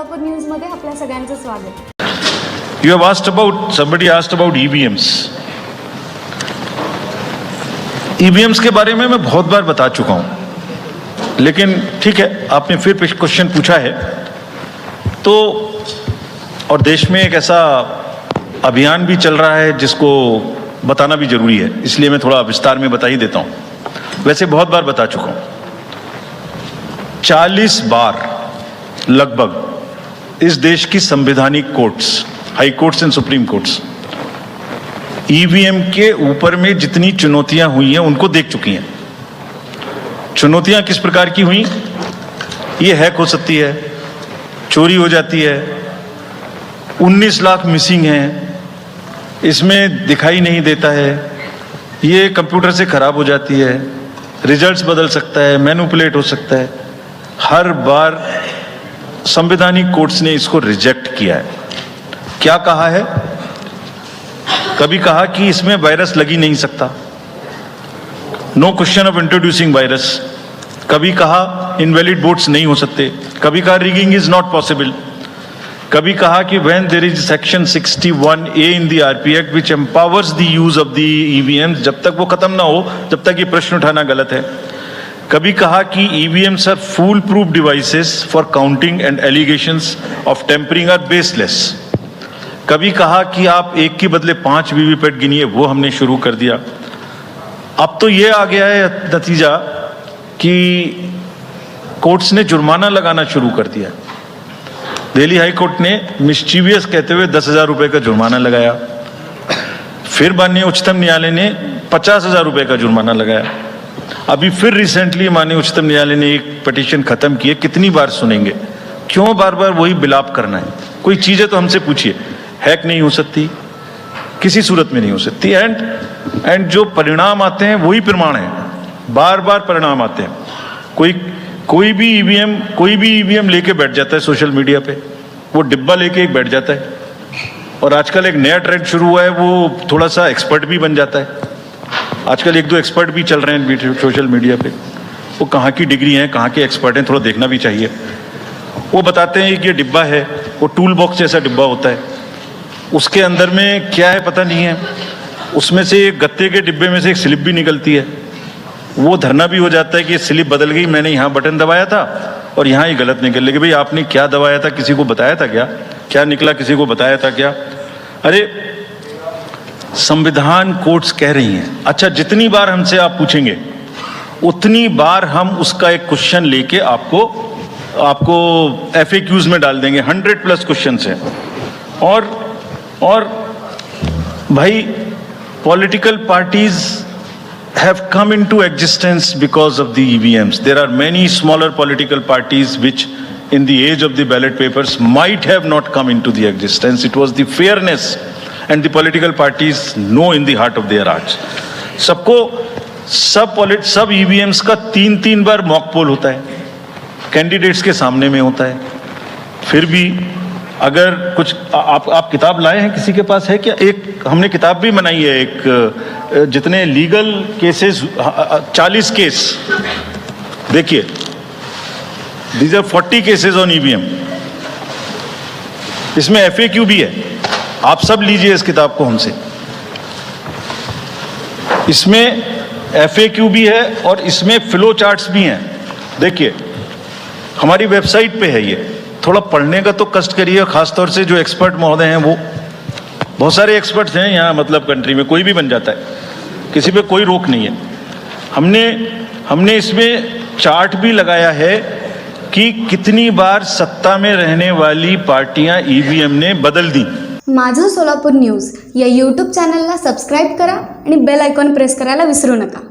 Solapur news मध्ये आपल्या सगळ्यांचं स्वागत. You have asked about, somebody asked about EVMs. EVMs के बारे में मैं बहुत बार बता चुका हूं, लेकिन ठीक है, आपने फिर क्वेश्चन पूछा है तो, और देश में एक ऐसा अभियान भी चल रहा है जिसको बताना भी जरूरी है, इसलिए मैं थोड़ा विस्तार में बता ही देता हूं. वैसे बहुत बार बता चुका हूं, 40 बार लगभग इस देश की संवैधानिक courts, high courts and supreme courts EVM के ऊपर में जितनी चुनौतियां हुई हैं उनको देख चुकी हैं. चुनौतियां किस प्रकार की हुई? ये हैक हो सकती है, चोरी हो जाती है, 19 लाख मिसिंग हैं, इसमें दिखाई नहीं देता है, ये कंप्यूटर से खराब हो जाती है, रिजल्ट्स बदल सकता है, मैनिपुलेट हो सकता है. हर बार संवैधानिक कोर्ट्स ने इसको रिजेक्ट किया है. क्या कहा है? कभी कहा कि इसमें वायरस लग ही नहीं सकता, no question of introducing virus. कभी कहा इनवैलिड वोट्स नहीं हो सकते. कभी कहा रिगिंग इज नॉट पॉसिबल. कभी कहा कि when there is section 61A in the RP act which empowers the use of the EVM, जब तक वो खत्म ना हो जब तक ये प्रश्न उठाना गलत है. कभी कहा कि EVMs are fool proof devices for counting and allegations of tampering are baseless. कभी कहा कि आप एक के बदले 5 वीवीपैट गिनिए, वो हमने शुरू कर दिया. अब तो ये आ गया है नतीजा कि कोर्ट्स ने जुर्माना लगाना शुरू कर दिया. दिल्ली हाई कोर्ट ने मिस्चीवियस कहते हुए 10,000 रुपए का जुर्माना लगाया. फिर माननीय उच्चतम न्यायालय ने 50,000 रुपए का जुर्माना लगाया. अभी फिर रिसेंटली माननीय उच्चतम न्यायालय ने एक पिटीशन खत्म की है. कितनी बार सुनेंगे? क्यों बार बार वही बिलाप करना है? कोई चीजें तो हमसे पूछिए. हैक नहीं हो सकती, किसी सूरत में नहीं हो सकती. एंड जो परिणाम आते हैं वही प्रमाण है. बार बार परिणाम आते हैं. कोई भी ईवीएम लेके बैठ जाता है सोशल मीडिया पे, वो डिब्बा लेके एक बैठ जाता है. और आजकल एक नया ट्रेंड शुरू हुआ है, वो थोड़ा सा एक्सपर्ट भी बन जाता है. आजकल 1-2 एक्सपर्ट भी चल रहे हैं सोशल मीडिया पे. वो कहाँ की डिग्री हैं, कहाँ के एक्सपर्ट हैं, थोड़ा देखना भी चाहिए. वो बताते हैं कि ये डिब्बा है, वो टूल बॉक्स जैसा डिब्बा होता है, उसके अंदर में क्या है पता नहीं है. उसमें से एक गत्ते के डिब्बे में से एक स्लिप भी निकलती है. वो धरना भी हो जाता है कि ये स्लिप बदल गई, मैंने यहाँ बटन दबाया था और यहाँ ही गलत निकल लगी. भाई आपने क्या दबाया था, किसी को बताया था क्या? क्या निकला, किसी को बताया था क्या? अरे संविधान कोर्ट्स कह रही हैं. अच्छा, जितनी बार हमसे आप पूछेंगे उतनी बार हम उसका एक क्वेश्चन लेके आपको FAQs में डाल देंगे. 100+ क्वेश्चंस हैं. और भाई political parties have come into existence because of the EVMs. There are many smaller political parties which in the age of the ballot papers might have not come into the existence. It was the fairness and the political parties know in the heart of their hearts. सब EVMs का 3 बार mock poll होता है, candidates के सामने में होता है. फिर भी अगर कुछ आप किताब लाए हैं, किसी के पास है क्या? एक हमने किताब भी बनाई है, एक जितने लीगल केसेस, 40 केस. देखिए, these are 40 cases on EVM. इसमें FAQ भी है. आप सब लीजिए इस किताब को हमसे. इसमें FAQ भी है और इसमें फ्लो चार्ट्स भी हैं. देखिए, हमारी वेबसाइट पे है ये. थोड़ा पढ़ने का तो कष्ट करिए, खासतौर से जो एक्सपर्ट महोदय हैं. वो बहुत सारे एक्सपर्ट्स हैं यहाँ, मतलब कंट्री में कोई भी बन जाता है, किसी पे कोई रोक नहीं है. हमने इसमें चार्ट भी लगाया है कि कितनी बार सत्ता में रहने वाली पार्टियां ईवीएम ने बदल दी. माझं सोलापूर न्यूज या यूट्यूब चॅनलला सबस्क्राईब करा आणि बेल आयकॉन प्रेस करायला विसरू नका.